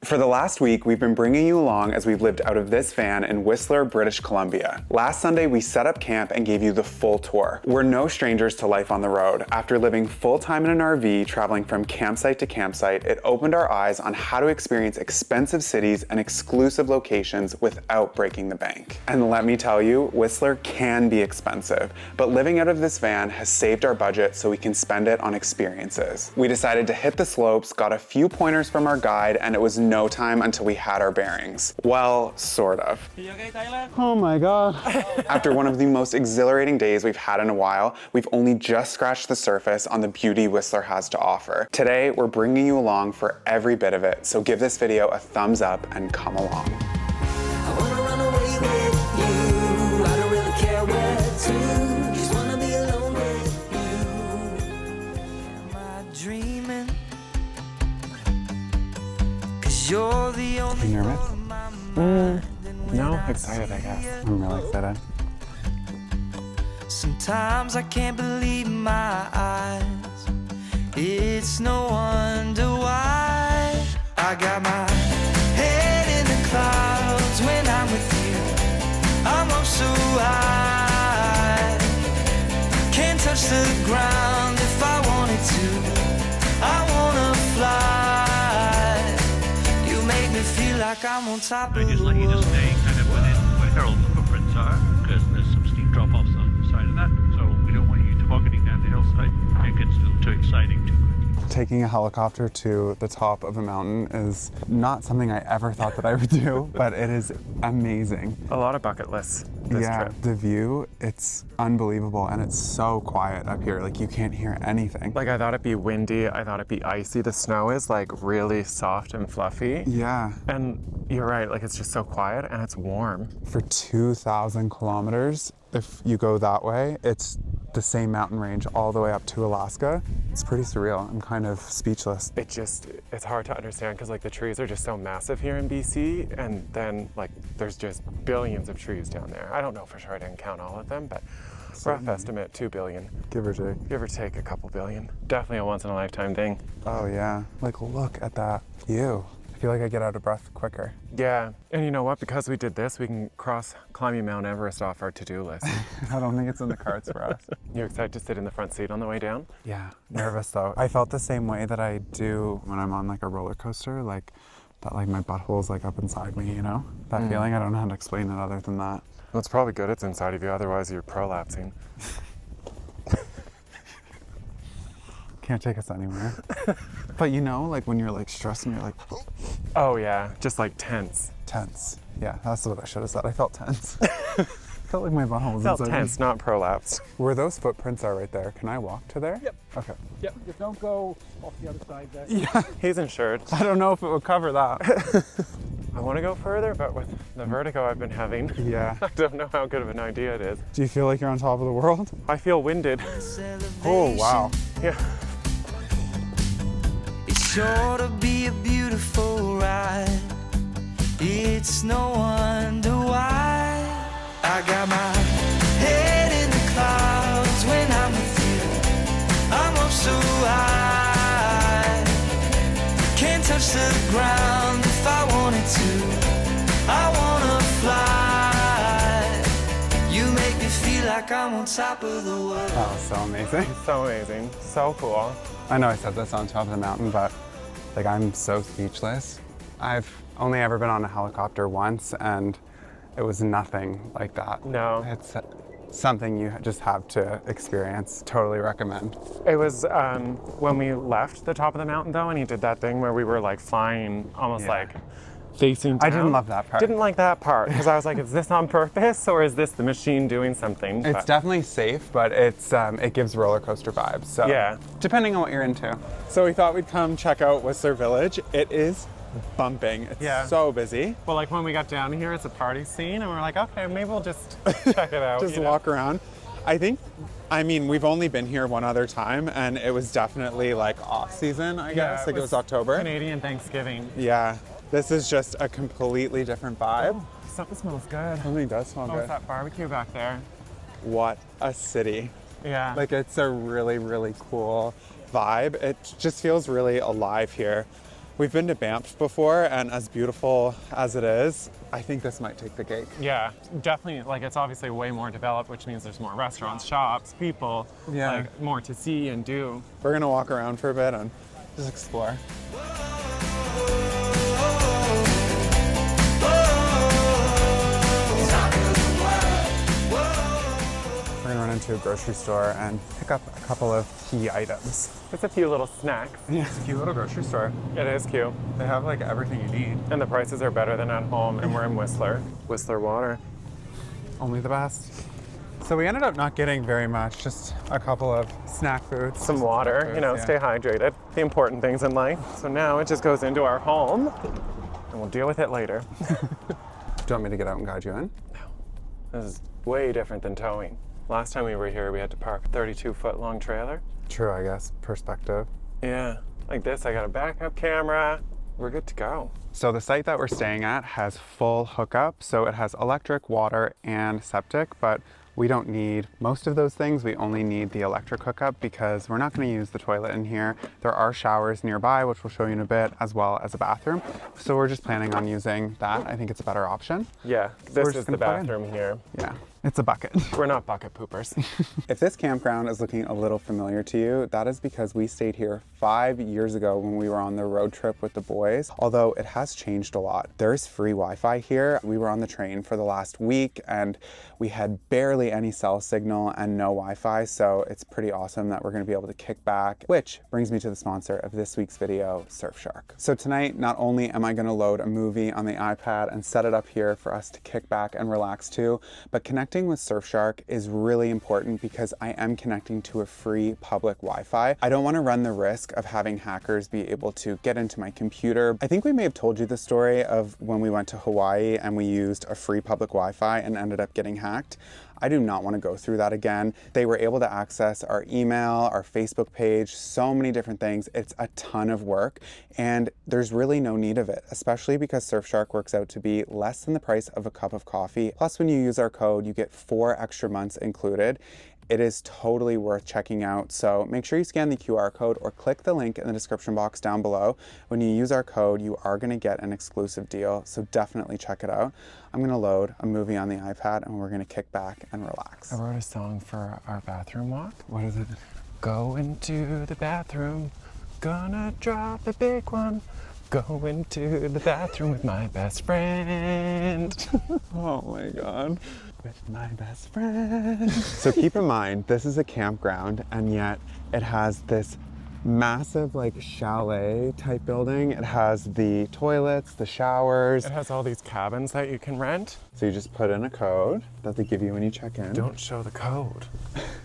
For the last week, we've been bringing you along as we've lived out of this van in Whistler, British Columbia. Last Sunday, we set up camp and gave you the full tour. We're no strangers to life on the road. After living full-time in an RV, traveling from campsite to campsite, it opened our eyes on how to experience expensive cities and exclusive locations without breaking the bank. And let me tell you, Whistler can be expensive, but living out of this van has saved our budget so we can spend it on experiences. We decided to hit the slopes, got a few pointers from our guide, and it was no time until we had our bearings. Well, sort of. You okay, Taylor? Oh my God. After one of the most exhilarating days we've had in a while, we've only just scratched the surface on the beauty Whistler has to offer. Today, we're bringing you along for every bit of it, so give this video a thumbs up and come along. I wanna run away with you. I don't really care where to. Just wanna be alone with you. Am I dreaming? 'Cause you're the only. Are you nervous? No, excited, I guess. I'm really excited. Sometimes I can't believe my eyes. It's no wonder why I got my head in the clouds when I'm with you. I'm up so high, can't touch the ground if I wanted to. I wanna fly. You make me feel like I'm on top I of just the let you just world. stay kind of within where Harold's footprints are, because there's some steep drop-offs on the side of that, so we don't want you tobogganing down the hillside. It gets a little too exciting too quickly. Taking a helicopter to the top of a mountain is not something I ever thought that I would do, but it is amazing. A lot of bucket lists this trip. The view, it's unbelievable, and it's so quiet up here. Like, you can't hear anything. Like, I thought it'd be windy, I thought it'd be icy. The snow is like really soft and fluffy. Yeah. And you're right, like it's just so quiet and it's warm. For 2,000 kilometers, if you go that way, it's the same mountain range all the way up to Alaska. It's pretty surreal. I'm kind of speechless. It's hard to understand because like the trees are just so massive here in BC, and then like there's just billions of trees down there. I don't know for sure, I didn't count all of them, but rough estimate 2 billion. Give or take. Give or take a couple billion. Definitely a once in a lifetime thing. Oh yeah. Like, look at that view. I feel like I get out of breath quicker. Yeah, and you know what? Because we did this, we can cross climbing Mount Everest off our to-do list. I don't think it's in the cards for us. You excited to sit in the front seat on the way down? Yeah, nervous though. I felt the same way that I do when I'm on like a roller coaster, like that, like my butthole's like up inside me, you know? That feeling, I don't know how to explain it other than that. Well, it's probably good it's inside of you, otherwise you're prolapsing. Can't take us anywhere. But you know, like when you're like stressed and you're like, Oh yeah, just like tense. tense. Yeah, that's what I should have said. I felt tense. Felt like my butthole was Felt inside tense, me. not prolapsed. Where those footprints are right there, can I walk to there? Yep. Okay. Yep, just don't go off the other side there. Yeah, He's insured. I don't know if it would cover that. I want to go further, but with the vertigo I've been having, Yeah. I don't know how good of an idea it is. Do you feel like you're on top of the world? I feel winded. Oh, wow. Yeah. It's sure to be a beautiful ride. It's no wonder why I got my head in the clouds when I'm with you. I'm up so high, can't touch the ground if I wanted to. I wanna fly. You make me feel like I'm on top of the world. That was so amazing. So amazing. So cool. I know I said this on top of the mountain, but like I'm so speechless. I've only ever been on a helicopter once, and it was nothing like that. No. It's something you just have to experience. Totally recommend. It was when we left the top of the mountain though, and he did that thing where we were like flying almost Yeah. like facing down. I didn't love that part. Didn't like that part because I was like, is this on purpose or is this the machine doing something? It's But- definitely safe, but it gives roller coaster vibes. So Yeah. depending on what you're into. So we thought we'd come check out Whistler Village. It is bumping. It's Yeah. so busy. Well, like when we got down here, it's a party scene, and we're like, okay, maybe we'll just check it out. Just you know? walk around. I mean, we've only been here one other time, and it was definitely like off season, I guess. Like it was October. Canadian Thanksgiving. Yeah. This is just a completely different vibe. Something smells good. Something does smell Oh, it's good. that barbecue back there. What a city. Yeah. Like, it's a really, really cool vibe. It just feels really alive here. We've been to Banff before, and as beautiful as it is, I think this might take the cake. Yeah, definitely. Like, it's obviously way more developed, which means there's more restaurants, shops, people, Yeah. like more to see and do. We're gonna walk around for a bit and just explore. We're gonna run into a grocery store and pick up a couple of key items. It's a few little snacks. Yeah, it's a cute little grocery store. It is cute. They have like everything you need. And the prices are better than at home, and we're in Whistler. Whistler water. Only the best. So we ended up not getting very much, just a couple of snack foods. Some water, you know, Yeah. stay hydrated. The important things in life. So now it just goes into our home, and we'll deal with it later. Do you want me to get out and guide you in? This is way different than towing. Last time we were here, we had to park a 32-foot long trailer. True, I guess. Perspective. Yeah, like this, I got a backup camera. We're good to go. So the site that we're staying at has full hookup. So it has electric, water, and septic, but we don't need most of those things. We only need the electric hookup because we're not going to use the toilet in here. There are showers nearby, which we'll show you in a bit, as well as a bathroom. So we're just planning on using that. I think it's a better option. Yeah, we're this just is the gonna plug in. bathroom here. Yeah, it's a bucket. We're not bucket poopers. If this campground is looking a little familiar to you, that is because we stayed here 5 years ago when we were on the road trip with the boys, although it has changed a lot. There's free Wi-Fi here. We were on the train for the last week and we had barely any cell signal and no Wi-Fi, so it's pretty awesome that we're gonna be able to kick back, which brings me to the sponsor of this week's video, Surfshark. So tonight, not only am I gonna load a movie on the iPad and set it up here for us to kick back and relax to, but connecting with Surfshark is really important because I am connecting to a free public Wi-Fi. I don't wanna run the risk of having hackers be able to get into my computer. I think we may have told you the story of when we went to Hawaii and we used a free public Wi-Fi and ended up getting hacked. I do not want to go through that again. They were able to access our email, our Facebook page, so many different things. It's a ton of work and there's really no need of it, especially because Surfshark works out to be less than the price of a cup of coffee. Plus, when you use our code, you get 4 extra months included. It is totally worth checking out. So make sure you scan the QR code or click the link in the description box down below. When you use our code, you are gonna get an exclusive deal. So definitely check it out. I'm gonna load a movie on the iPad and we're gonna kick back and relax. I wrote a song for our bathroom walk. What is it? Go into the bathroom, gonna drop a big one. Go into the bathroom with my best friend. Oh my God. With my best friend. So keep in mind, this is a campground and yet it has this massive like chalet type building. It has the toilets, the showers. It has all these cabins that you can rent. So you just put in a code that they give you when you check in. Don't show the code.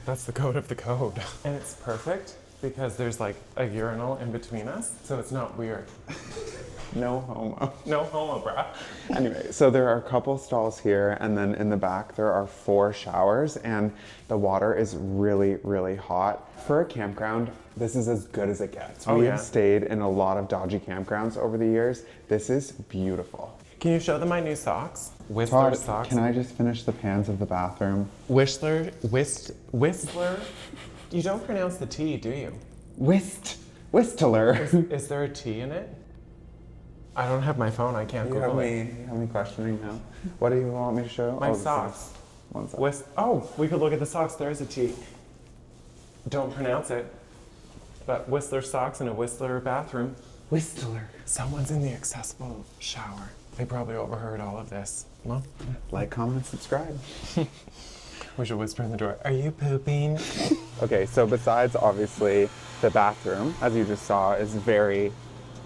That's the code of the code. And it's perfect because there's like a urinal in between us, so it's not weird. No homo. No homo, bruh. Anyway, so there are a couple stalls here and then in the back there are 4 showers and the water is really, really hot. For a campground, this is as good as it gets. Oh, We yeah. have stayed in a lot of dodgy campgrounds over the years. This is beautiful. Can you show them my new socks? Whistler Todd, socks. can I just finish the pans of the bathroom? Whistler. You don't pronounce the T, do you? Whistler. Is there a T in it? I don't have my phone. I can't You have Google it. me questioning now. What do you want me to show? My the socks. One sec. We could look at the socks. There is a T. Don't pronounce it. But Whistler socks in a Whistler bathroom. Whistler. Someone's in the accessible shower. They probably overheard all of this. Well, Like, comment, and subscribe. we should whisper in the door. Are you pooping? Okay, so besides obviously the bathroom, as you just saw, is very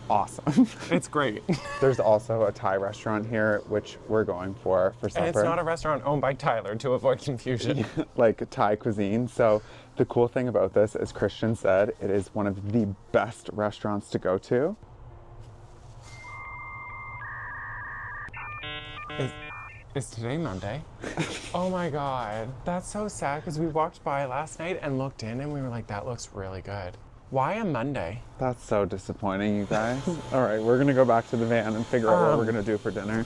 awesome. It's great. There's also a Thai restaurant here, which we're going for supper. And it's not a restaurant owned by Tyler, to avoid confusion. Like Thai cuisine. So the cool thing about this, as Christian said, it is one of the best restaurants to go to. Is today Monday? Oh my God, that's so sad because we walked by last night and looked in and we were like, that looks really good. Why a Monday? That's so disappointing, you guys. All right, we're gonna go back to the van and figure out what we're gonna do for dinner.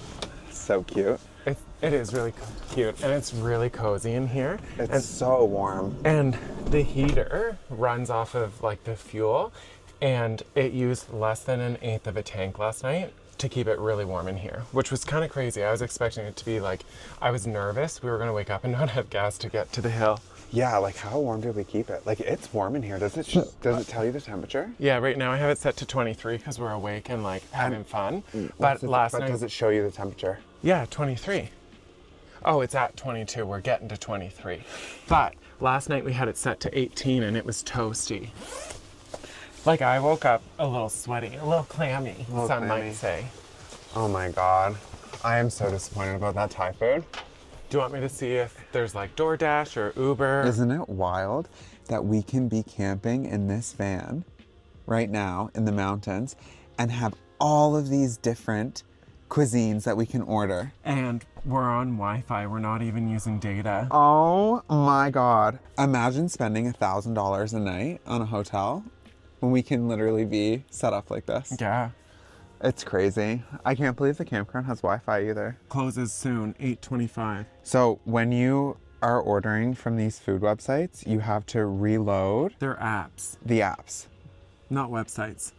So cute. It is really cute and it's really cozy in here. It's so warm. And the heater runs off of like the fuel And it used less than 1/8 of a tank last night to keep it really warm in here, which was kind of crazy. I was expecting it to be like, I was nervous we were gonna wake up and not have gas to get to the hill. Yeah, like how warm did we keep it? Like it's warm in here. Does it tell you the temperature? Yeah, right now I have it set to 23 because we're awake and like having fun. But last night, does it show you the temperature? yeah, 23. Oh, it's at 22. We're getting to 23. But last night we had it set to 18 and it was toasty. Like I woke up a little sweaty, a little clammy, some might say. Oh my God. I am so disappointed about that Thai food. Do you want me to see if there's like DoorDash or Uber? Isn't it wild that we can be camping in this van right now in the mountains and have all of these different cuisines that we can order? And we're on Wi-Fi. We're not even using data. Oh my God. Imagine spending $1,000 a night on a hotel when we can literally be set up like this. Yeah. It's crazy. I can't believe the campground has Wi-Fi either. Closes soon, 8:25. So when you are ordering from these food websites, you have to reload They're apps, the apps. not websites.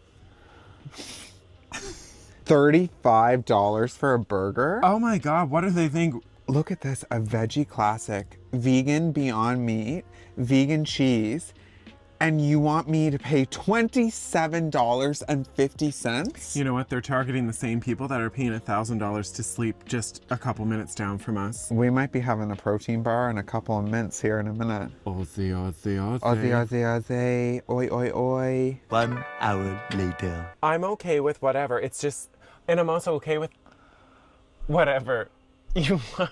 $35 for a burger? Oh my God, what do they think? Look at this, a veggie classic, vegan Beyond Meat, vegan cheese, and you want me to pay $27.50? You know what? They're targeting the same people that are paying $1,000 to sleep just a couple minutes down from us. We might be having a protein bar and a couple of mints here in a minute. Aussie, Aussie, Aussie. Aussie, Aussie, Aussie, oi, oi, oi. 1 hour later. I'm okay with whatever. It's just, and I'm also okay with whatever you want.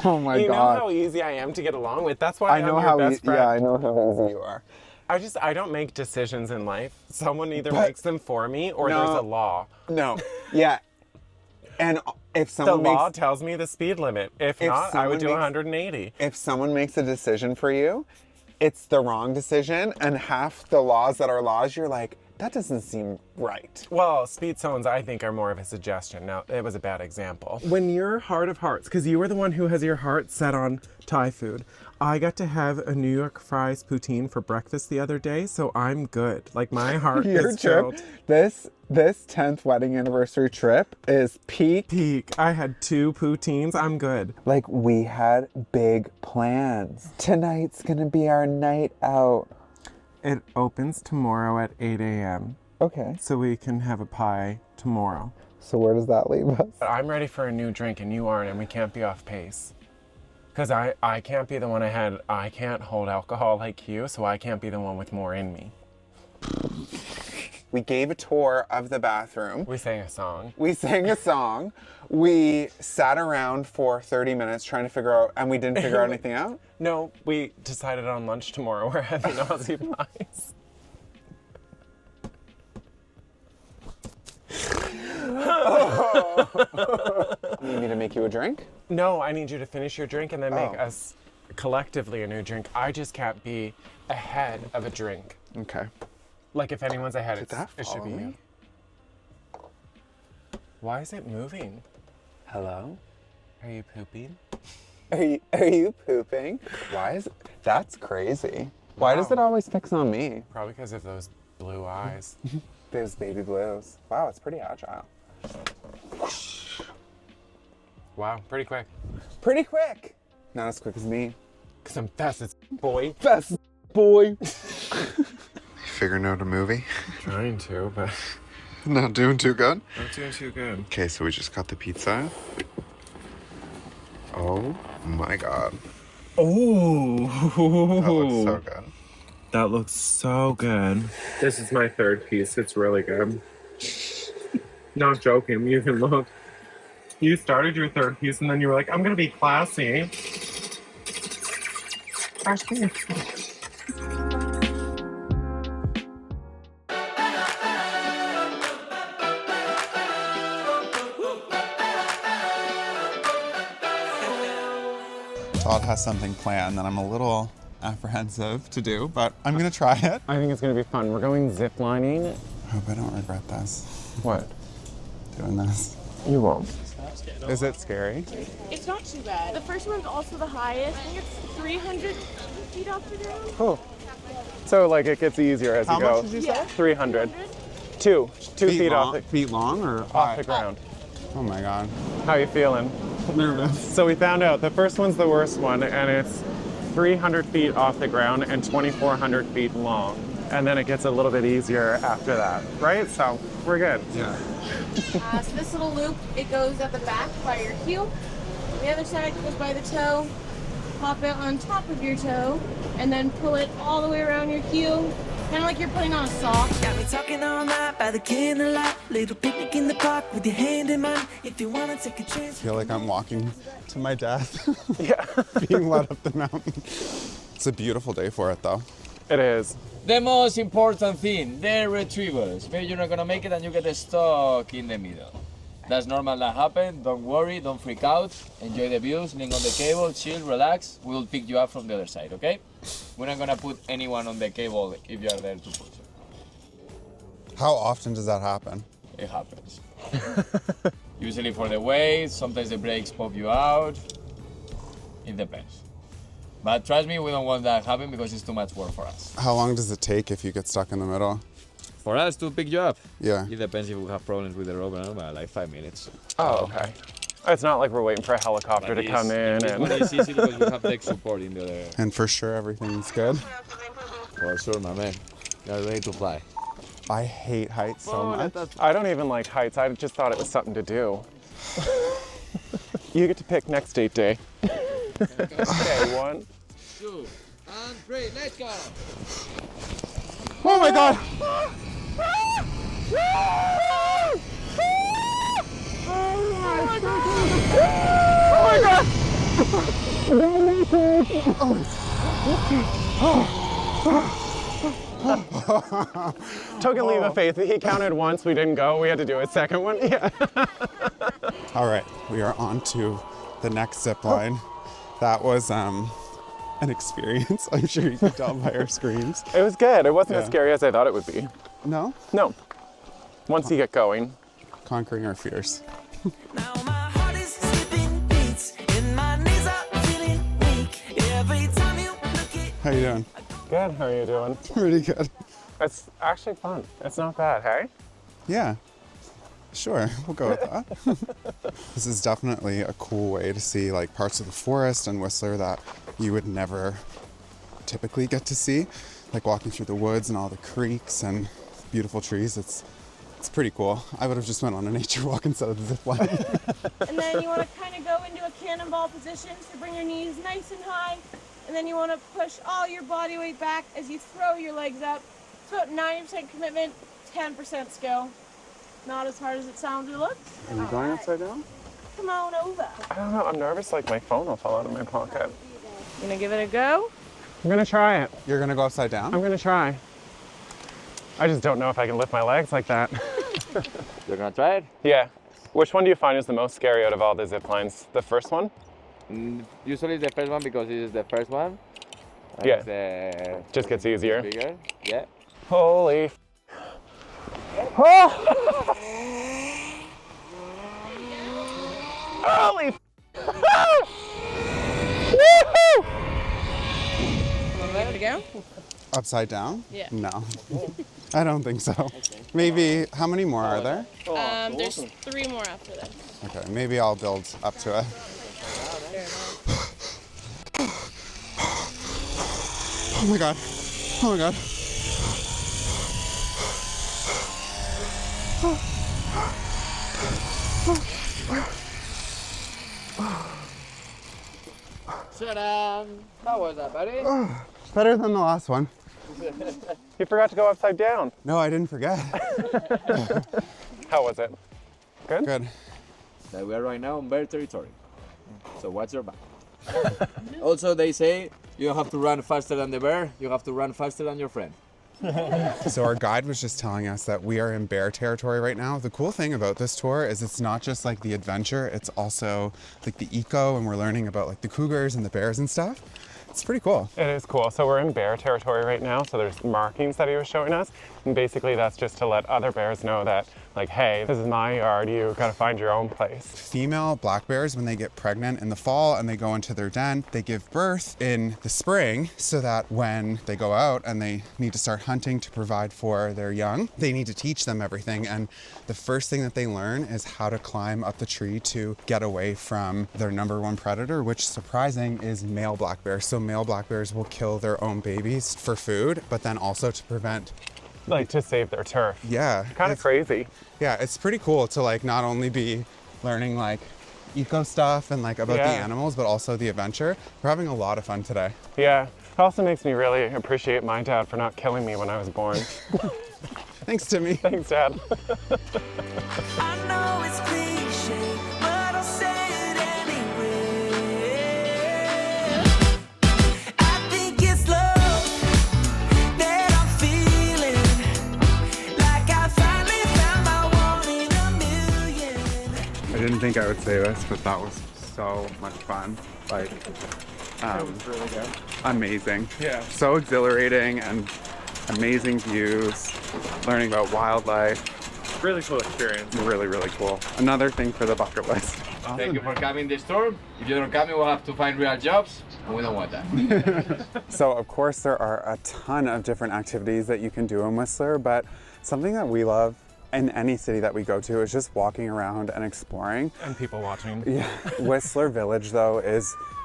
Oh my You know God. how easy I am to get along with. That's why I know I'm your how best friend. yeah, I know how easy you are. I don't make decisions in life. Someone either But- makes them for me or No. there's a law. No. Yeah. And if The someone law makes tells me the speed limit. If not, I would do someone 180. if someone makes a decision for you, it's the wrong decision, and half the laws that are laws, you're like, that doesn't seem right. Well, speed zones, I think, are more of a suggestion. Now, it was a bad example. When your heart of hearts, because you were the one who has your heart set on Thai food, I got to have a New York fries poutine for breakfast the other day, so I'm good. Like, my heart Your is trip, filled. this 10th wedding anniversary trip is peak. I had 2 poutines. I'm good. Like, we had big plans. Tonight's gonna be our night out. It opens tomorrow at 8 a.m., Okay. so we can have a pie tomorrow. So where does that leave us? But I'm ready for a new drink, and you aren't, and we can't be off pace. Because I can't be the one ahead. I can't hold alcohol like you, so I can't be the one with more in me. We gave a tour of the bathroom. We sang a song. We sang a song. We sat around for 30 minutes trying to figure out, and we didn't figure out anything out? No, we decided on lunch tomorrow we're having Aussie pies. You need me to make you a drink? No, I need you to finish your drink and then make Oh. us collectively a new drink. I just can't be ahead of a drink. Okay. Like if anyone's ahead, Did that it should be follow you. me? Why is it moving? Hello? Are you pooping? Are you pooping? Why is that's crazy. Why does it always fix on me? Probably because of those blue eyes. Those baby blues. Wow, it's pretty agile. Wow, pretty quick. Pretty quick. Not as quick as me. Because I'm fast as boy. Best boy. Figuring out a movie. Trying to, but Not doing too good. not doing too good. Okay, so we just got the pizza. Oh my God. Oh, That looks so good. That looks so good. This is my third piece. It's really good. Not joking. You can look. You started your third piece and then you were like, I'm going to be classy. Todd has something planned that I'm a little apprehensive to do, but I'm gonna try it. I think it's going to be fun. We're going ziplining. I hope I don't regret this, What? doing this. You won't. Is it scary? It's not too bad. The first one's also the highest. I think it's 300 feet off the ground. Oh. So like it gets easier as you go. How much did you say? 300. Two feet off Feet long or the ground. Oh my God. How you feeling? Nervous. So we found out the first one's the worst one, and it's 300 feet off the ground and 2,400 feet long. And then it gets a little bit easier after that, right? So we're good. Yeah. So this little loop, it goes at the back by your heel. The other side goes by the toe. Pop it on top of your toe, and then pull it all the way around your heel. Kind of like you're putting on a sock. Got me talking all night by the candlelight. Little picnic in the park with your hand in mine. If you wanna take a chance. I feel like I'm walking to my death. Yeah. Being led up the mountain. It's a beautiful day for it though. It is. The most important thing, the retrievers. Maybe you're not gonna make it and you get stuck in the middle. That's normal, that happens. Don't worry, don't freak out. Enjoy the views, link on the cable, chill, relax. We'll pick you up from the other side, okay? We're not gonna put anyone on the cable if you're there to push it. How often does that happen? It happens. Usually for the weight, sometimes the brakes pop you out. It depends. But trust me, we don't want that to happen because it's too much work for us. How long does it take if you get stuck in the middle? For us to pick you up, Yeah. it depends if we have problems with the rope or not, but like 5 minutes. Oh, okay. It's not like we're waiting for a helicopter to come in This one and. is easy because we have tech support in the other. And for sure everything's good. For sure, my man. You're ready to fly. I hate heights so much. I don't even like heights. I just thought it was something to do. You get to pick next date day. Okay, 1. 2 and 3, let's go! Oh my God! Token leap of faith. He counted once, we didn't go. We had to do a second one. Yeah. All right, we are on to the next zip line. That was an experience. I'm sure you can tell by our screams. It was good. It wasn't as Yeah. scary as I thought it would be. No? No. Once you get going. Conquering our fears. Now my heart is skipping beats and my knees are feeling weak. Every time you look at How you doing? Good. How are you doing? Pretty good. It's actually fun. It's not bad, hey? Yeah. Sure, we'll go with that. This is definitely a cool way to see like parts of the forest and Whistler that you would never typically get to see. Like walking through the woods and all the creeks and beautiful trees. It's pretty cool. I would have just went on a nature walk instead of the zip line. And then you want to kind of go into a cannonball position, so bring your knees nice and high. And then you want to push all your body weight back as you throw your legs up. It's about 90% commitment, 10% skill. Not as hard as it sounds or looks. Are you going upside down? Come on over. I don't know. I'm nervous like my phone will fall out of my pocket. Gonna give it a go? I'm going to try it. You're gonna go upside down? I'm going to try. I just don't know if I can lift my legs like that. You're gonna try it? Yeah. Which one do you find is the most scary out of all the zip lines? The first one? Usually it's the first one because this is the first one. And Yeah. it's the Just gets easier. bigger. Yeah. Holy f- Oh! Holy f- Woohoo! Ready to go? Upside down? Yeah. No. I don't think so. Maybe, how many more are there? There's 3 more after this. Okay, maybe I'll build up to it. Oh my God. Oh my God. Ta-da! How was that, buddy? Better than the last one. You forgot to go upside down. No, I didn't forget. How was it? Good. So we are right now on bear territory. So watch your back. Also, they say you don't have to run faster than the bear, you have to run faster than your friend. So our guide was just telling us that we are in bear territory right now. The cool thing about this tour is it's not just like the adventure, it's also like the eco, and we're learning about like the cougars and the bears and stuff. It's pretty cool. It is cool. So we're in bear territory right now. So there's markings that he was showing us. And basically that's just to let other bears know that, like, hey, this is my yard. You gotta find your own place. Female black bears, when they get pregnant in the fall and they go into their den, they give birth in the spring so that when they go out and they need to start hunting to provide for their young, they need to teach them everything. And the first thing that they learn is how to climb up the tree to get away from their number one predator, which, surprising, is male black bears. So male black bears will kill their own babies for food, but then also to prevent, Like to save their turf. yeah. Kind of crazy. Yeah, it's pretty cool to like not only be learning like eco stuff and like about the animals, but also the adventure. We're having a lot of fun today. Yeah. It also makes me really appreciate my dad for not killing me when I was born. Thanks, Timmy. Thanks, Dad. I know it's cliche, but I'll say it anyway. I think it's love that I'm feeling, like I finally found my one in a million. I didn't think I would say this, but that was so much fun. Like, It was really good. amazing. Yeah. So exhilarating and amazing views, learning about wildlife. Really cool experience. Really, really cool. Another thing for the bucket list. Thank you for coming this storm. If you don't come, we'll have to find real jobs, and we don't want that. So of course there are a ton of different activities that you can do in Whistler, but something that we love in any city that we go to is just walking around and exploring. And people watching. Yeah, Whistler Village though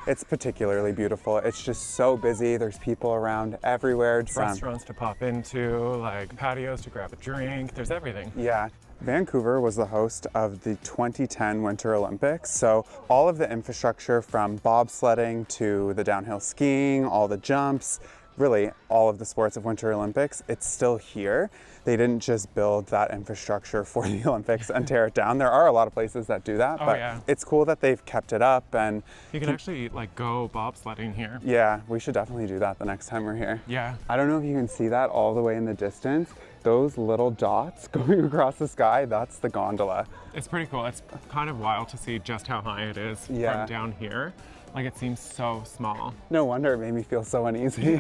it's particularly beautiful. It's just so busy. There's people around everywhere. Restaurants to pop into, like patios to grab a drink. There's everything. Yeah. Vancouver was the host of the 2010 Winter Olympics. So all of the infrastructure from bobsledding to the downhill skiing, all the jumps, really all of the sports of Winter Olympics, it's still here. They didn't just build that infrastructure for the Olympics and tear it down. There are a lot of places that do that, but it's cool that they've kept it up. And you can actually like go bobsledding here. yeah, we should definitely do that the next time we're here. Yeah. I don't know if you can see that all the way in the distance. Those little dots going across the sky, that's the gondola. It's pretty cool. It's kind of wild to see just how high it is from down here. Like it seems so small. No wonder it made me feel so uneasy.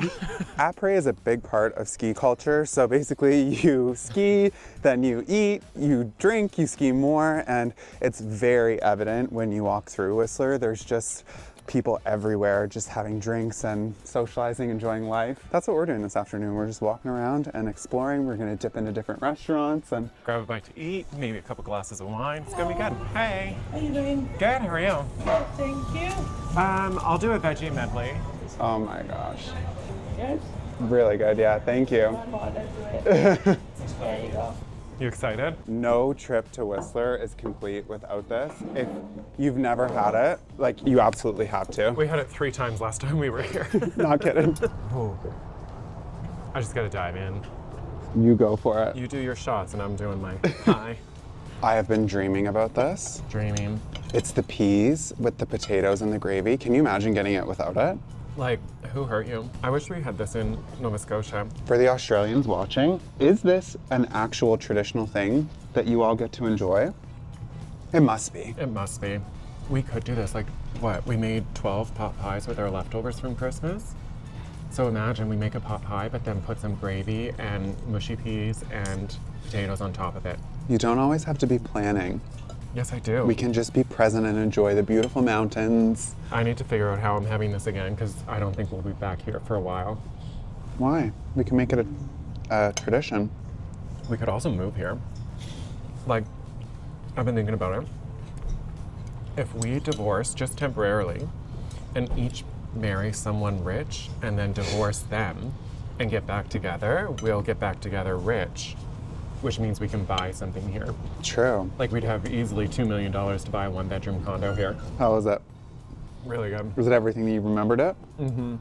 Après is a big part of ski culture. So basically you ski, then you eat, you drink, you ski more, and it's very evident when you walk through Whistler. There's just people everywhere just having drinks and socializing, enjoying life. That's what we're doing this afternoon. We're just walking around and exploring. We're gonna dip into different restaurants and grab a bite to eat, maybe a couple glasses of wine. It's gonna be good. Hey. How you doing? Good, how are you? Good, thank you. I'll do a veggie medley. oh my gosh. Good. Really good, yeah, thank you. There you go. You excited? No trip to Whistler is complete without this. If you've never had it, like you absolutely have to. We had it 3 times last time we were here. Not kidding. Oh. I just gotta dive in. You go for it. You do your shots and I'm doing my pie. I have been dreaming about this. Dreaming. It's the peas with the potatoes and the gravy. Can you imagine getting it without it? Like, who hurt you? I wish we had this in Nova Scotia. For the Australians watching, is this an actual traditional thing that you all get to enjoy? It must be. It must be. We could do this. Like, what? We made 12 pot pies with our leftovers from Christmas. So imagine we make a pot pie, but then put some gravy and mushy peas and potatoes on top of it. You don't always have to be planning. Yes, I do. We can just be present and enjoy the beautiful mountains. I need to figure out how I'm having this again because I don't think we'll be back here for a while. Why? We can make it a tradition. We could also move here. Like, I've been thinking about it. If we divorce just temporarily and each marry someone rich and then divorce them and get back together, we'll get back together rich, which means we can buy something here. True. Like we'd have easily $2 million to buy a 1-bedroom condo here. How was it? Really good. Was it everything that you remembered it? Mm-hmm.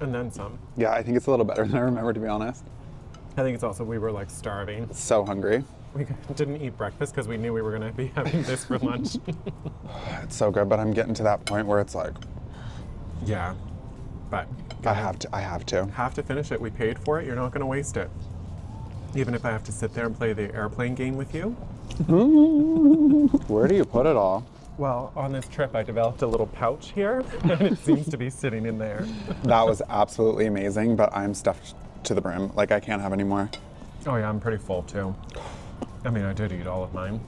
And then some. Yeah, I think it's a little better than I remember, to be honest. I think it's also we were like starving. So hungry. We didn't eat breakfast because we knew we were gonna be having this for lunch. It's so good, but I'm getting to that point where it's like, Yeah, but I have to. have to finish it. We paid for it. You're not gonna waste it. Even if I have to sit there and play the airplane game with you. Where do you put it all? Well, on this trip, I developed a little pouch here, and it seems to be sitting in there. That was absolutely amazing, but I'm stuffed to the brim. Like, I can't have any more. Oh yeah, I'm pretty full too. I mean, I did eat all of mine.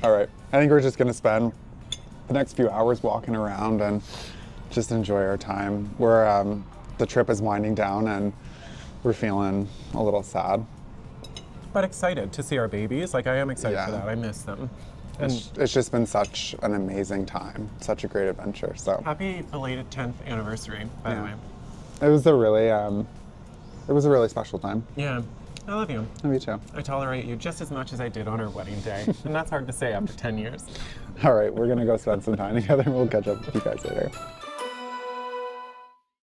All right, I think we're just gonna spend the next few hours walking around and just enjoy our time. The trip is winding down and we're feeling a little sad. But excited to see our babies. Like, I am excited for Yeah. that. I miss them. And It's just been such an amazing time, such a great adventure. So happy belated 10th anniversary, by the way. it was a really special time. Yeah, I love you. Me too. I tolerate you just as much as I did on our wedding day. And that's hard to say after 10 years. All right, we're gonna go spend some time together and we'll catch up with you guys later.